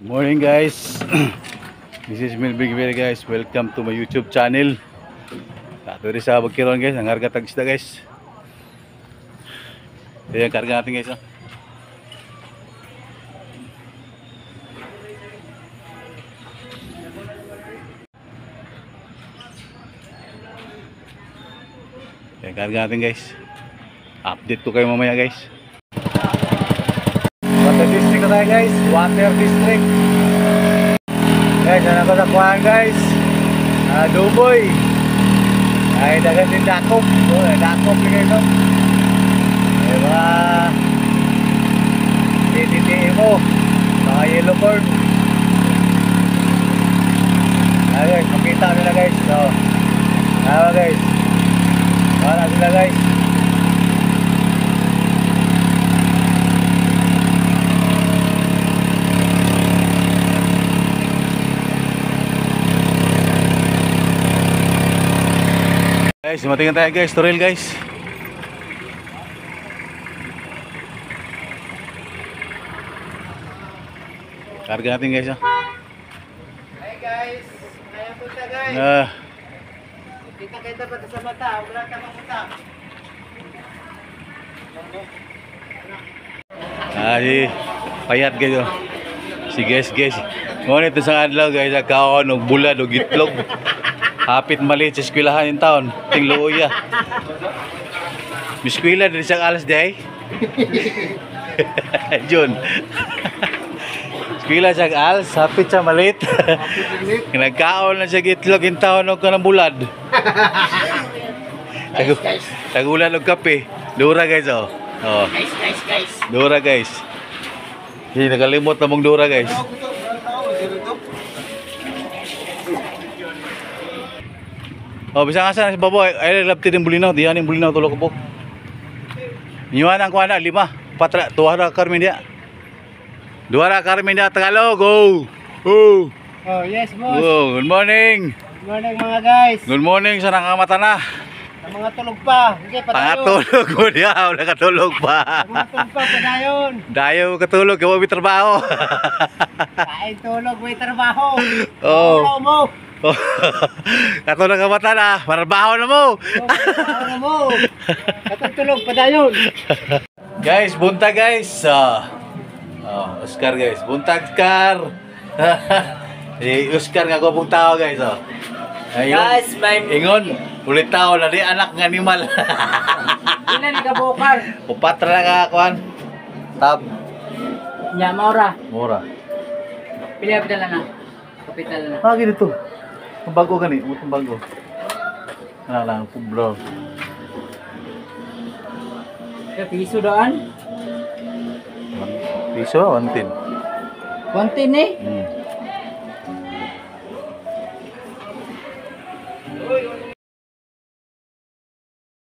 Morning guys. This is Melvin Guevara guys. Welcome to my YouTube channel. Ato rin sa Bukidnon guys. Ang harga tagsida guys. Ayan ang karga natin guys. Ayan ang karga natin guys. Update ko kayo mamaya guys. Water district na tayo guys. Water district. Guys, ano ko sa kuhaan guys. Duboy. Ay, dagat din dakop. Dakop din kayo. Ay, mga DDTE mo. Mga yellow bird. Ay guys, makita nila guys. So, guys. Para sila guys. Guys, matingin tayo guys, turil guys. Karga natin guys. Hi guys, ayaw punta guys. Kita pa sa mata, wala ka mapunta. Si payat guys. Si guys. Ngunit sa adlaw guys, kaon og bulad og itlog. Hapit maliit sa eskwelahan yung taon. Tingluya. Miskwela din siyang alas day. Jun. Eskwela siyang alas. Hapit siya maliit. Nagkaon na siya itlog yung taon og kanang bulad. Tagulan og kape. Dura guys oh. Guys. Dura guys. Hindi nakalimot na mong dura guys. Oh, bisa nga sana si baboy. Ay, lapti din bulinaw. Diyan yung bulinaw tulog ko po. Iwan ang kuha na, 5. 4, 2 karmin dia. 2 karmin dia, Tagalog. Go! Oh, yes boss. Oh, good morning. Good morning mga guys. Good morning sa nakamata na. Ang mga tulog pa. Okay, padayon. Pangatulog ko dia. Wala katulog pa. Ang mga tulog pa, padayon. Dayo katulog. Kaya may trabaho. Kain tulog, may trabaho. Oh. Trabaho mo. Katulog ka mata na. Marabaho na mo. Trabaho mo. Katulog, padayon. Guys, bunta guys. Oscar guys. Buntag Oscar. Si Oscar nga ko pong tao guys. Ayun. Guys, may... Ingon, ulit tao na di anak ng animal. Ilan ka bukar? Upatra na ka kuan. Tab. Nya, maura. Mura. Pinapidala na. Kapital na. Ganito. Ang bago gani, ang bago. Ano lang, publo. Piso doon? Piso, 110. Konti ni?